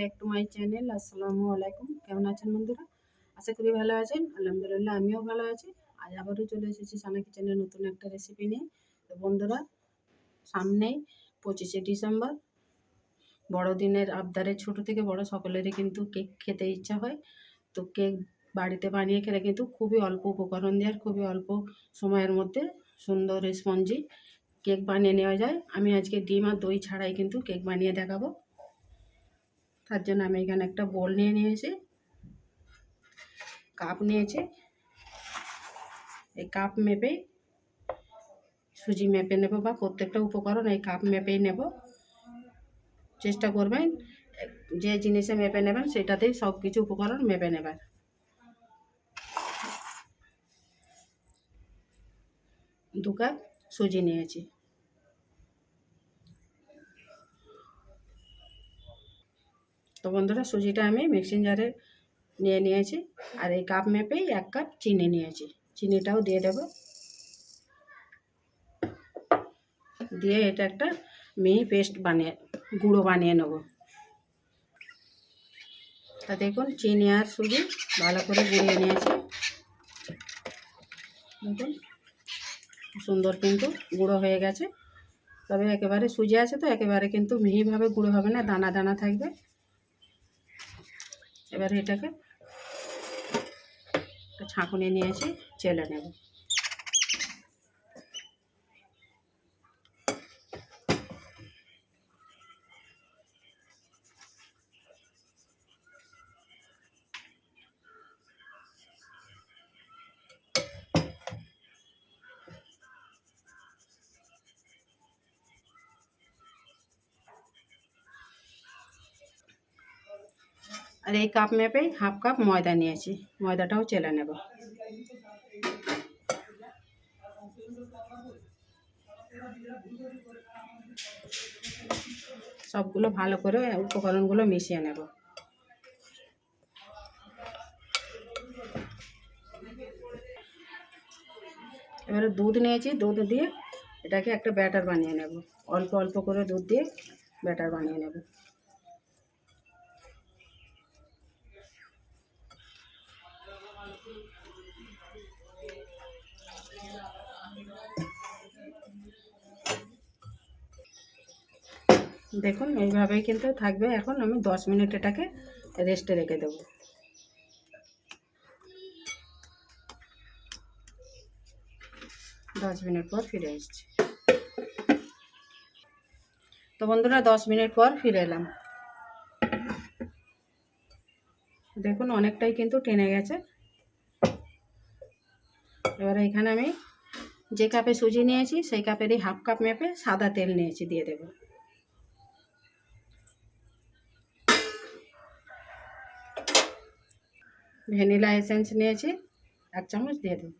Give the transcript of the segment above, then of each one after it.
Back to my channel. আসসালামু আলাইকুম। কেমন আছেন বন্ধুরা? আশা করি ভালো আছেন। আলহামদুলিল্লাহ আমিও ভালো আছি। আজ আবারও চলে এসেছি সানা কিচেনের নতুন একটা রেসিপি নিয়ে। তো বন্ধুরা, সামনেই 25শে ডিসেম্বর, বড়দিনের আবদারে ছোট থেকে বড় সকলেরই কিন্তু কেক খেতে ইচ্ছা হয়। তো কেক বাড়িতে বানিয়ে খেলে কিন্তু খুবই অল্প উপকরণ দিয়ে আর খুবই অল্প সময়ের মধ্যে সুন্দর স্পঞ্জি কেক বানিয়ে নেওয়া যায়। আমি আজকে ডিম আর দই ছাড়াই কিন্তু কেক বানিয়ে দেখাবো। তার জন্য আমি এখানে একটা বোল নিয়ে নিয়েছি, কাপ নিয়েছি। এই কাপ মেপেই সুজি মেপে নেব, বা প্রত্যেকটা উপকরণ এই কাপ মেপেই নেব। চেষ্টা করবেন যে জিনিসে মেপে নেবেন সেটাতেই সব কিছু উপকরণ মেপে নেবেন। দু কাপ সুজি নিয়েছি। তো বন্ধুরা, সুজিটা আমি মিক্সিং জারে নিয়ে নিয়েছি। আর এই কাপ মেপেই 1 কাপ চিনি নিয়েছি। চিনিটাও দিয়ে দেব, দিয়ে এটা একটা মিহি পেস্ট বানিয়ে গুঁড়ো বানিয়ে নেব। তা দেখুন, চিনি আর সুজি ভালো করে গুঁড়িয়ে নিয়েছি। দেখুন সুন্দর কিন্তু গুঁড়ো হয়ে গেছে। তবে একেবারে সুজি আছে তো একেবারে কিন্তু মিহিভাবে গুঁড়ো হবে না, দানা দানা থাকবে। এবার এটাকে ছাঁকুনি নিয়েছি, চেলে নেব। আর এই কাপ মেপেই 1/2 কাপ ময়দা নিয়েছি, ময়দাটাও চেলে নেব। সবগুলো ভালো করে উপকরণগুলো মিশিয়ে নেব। এবারে দুধ নিয়েছি, দুধ দিয়ে এটাকে একটা ব্যাটার বানিয়ে নেব। অল্প অল্প করে দুধ দিয়ে ব্যাটার বানিয়ে নেব। দেখুন এইভাবেই কিন্তু থাকবে। এখন আমি 10 মিনিট এটাকে রেস্টে রেখে দেব। 10 মিনিট পর ফিরে এসেছি। তো বন্ধুরা, 10 মিনিট পর ফিরে এলাম। দেখুন অনেকটাই কিন্তু টেনে গেছে। এবারে এখানে আমি যে কাপে সুজি নিয়েছি সেই কাপেরই 1/2 কাপ মেপে সাদা তেল নিয়েছি, দিয়ে দেব। ভ্যানিলা এসেন্স নিয়েছি 1 চামচ, দিয়ে দেব।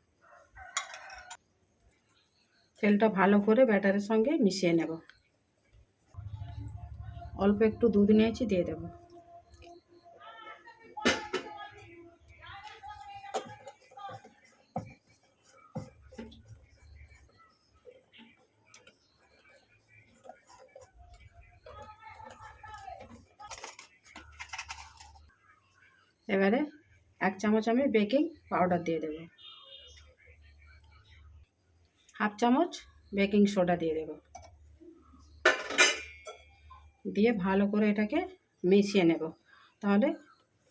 তেলটা ভালো করে ব্যাটারের সঙ্গে মিশিয়ে নেব। অল্প একটু দুধ নিয়েছি, দিয়ে দেব। এবারে 1 চামচ আমি বেকিং পাউডার দিয়ে দেব। 1/2 চামচ বেকিং সোডা দিয়ে দেব। দিয়ে ভালো করে এটাকে মিশিয়ে নেব, তাহলে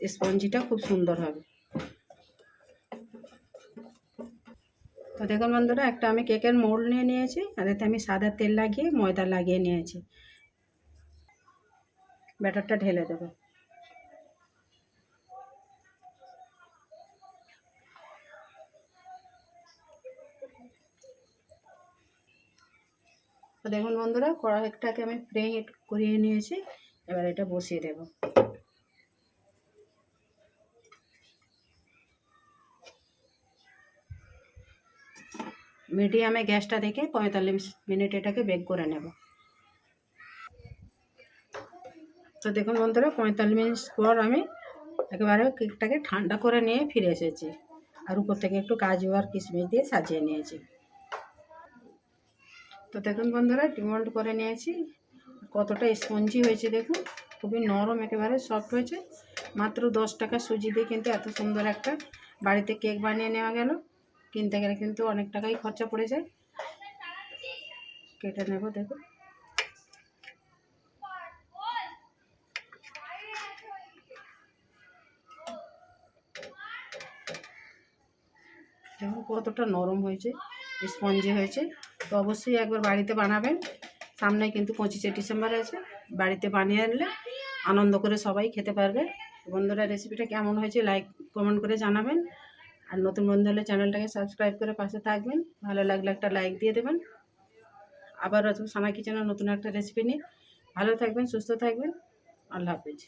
স্পঞ্জিটা খুব সুন্দর হবে। তো দেখুন বন্ধুরা, একটা আমি কেকের মোল্ড নিয়ে নিয়েছি, আর এতে আমি সাদা তেল লাগিয়ে ময়দা লাগিয়ে নিয়েছি। ব্যাটারটা ঢেলে দেব। তো দেখুন বন্ধুরা, কড়াইটাকে আমি প্রে হিট করিয়ে নিয়েছি। এবার এটা বসিয়ে দেব। মিডিয়ামে গ্যাসটা রেখে 45 মিনিট এটাকে বেক করে নেব। তো দেখুন বন্ধুরা, 45 মিনিট পর আমি একেবারে কেকটাকে ঠান্ডা করে নিয়ে ফিরে এসেছি। আর উপর থেকে একটু কাজু আর কিশমিশ দিয়ে সাজিয়ে নিয়েছি। তো দেখুন বন্ধুরা, ডিমোল্ড করে নিয়েছি। কতটা স্পঞ্জি হয়েছে দেখুন। খুবই নরম, একেবারে সফট হয়েছে। মাত্র 10 টাকা সুজি দিয়ে কিন্তু এত সুন্দর একটা বাড়িতে কেক বানিয়ে নেওয়া গেল। কিনতে গেলে কিন্তু অনেক টাকাই খরচা পড়ে যায়। কেটে নেব, দেখুন। দেখুন কতটা নরম হয়েছে, স্পঞ্জি হয়েছে। তো অবশ্যই একবার বাড়িতে বানাবেন। সামনে কিন্তু 25শে ডিসেম্বর আছে, বাড়িতে বানিয়ে আনলে আনন্দ করে সবাই খেতে পারবে। বন্ধুরা, রেসিপিটা কেমন হয়েছে লাইক কমেন্ট করে জানাবেন। আর নতুন বন্ধু হলে চ্যানেলটাকে সাবস্ক্রাইব করে পাশে থাকবেন। ভালো লাগলে একটা লাইক দিয়ে দেবেন। আবার আসবো সানা কিচেনের নতুন একটা রেসিপি নিয়ে। ভালো থাকবেন, সুস্থ থাকবেন। আল্লাহ হাফেজ।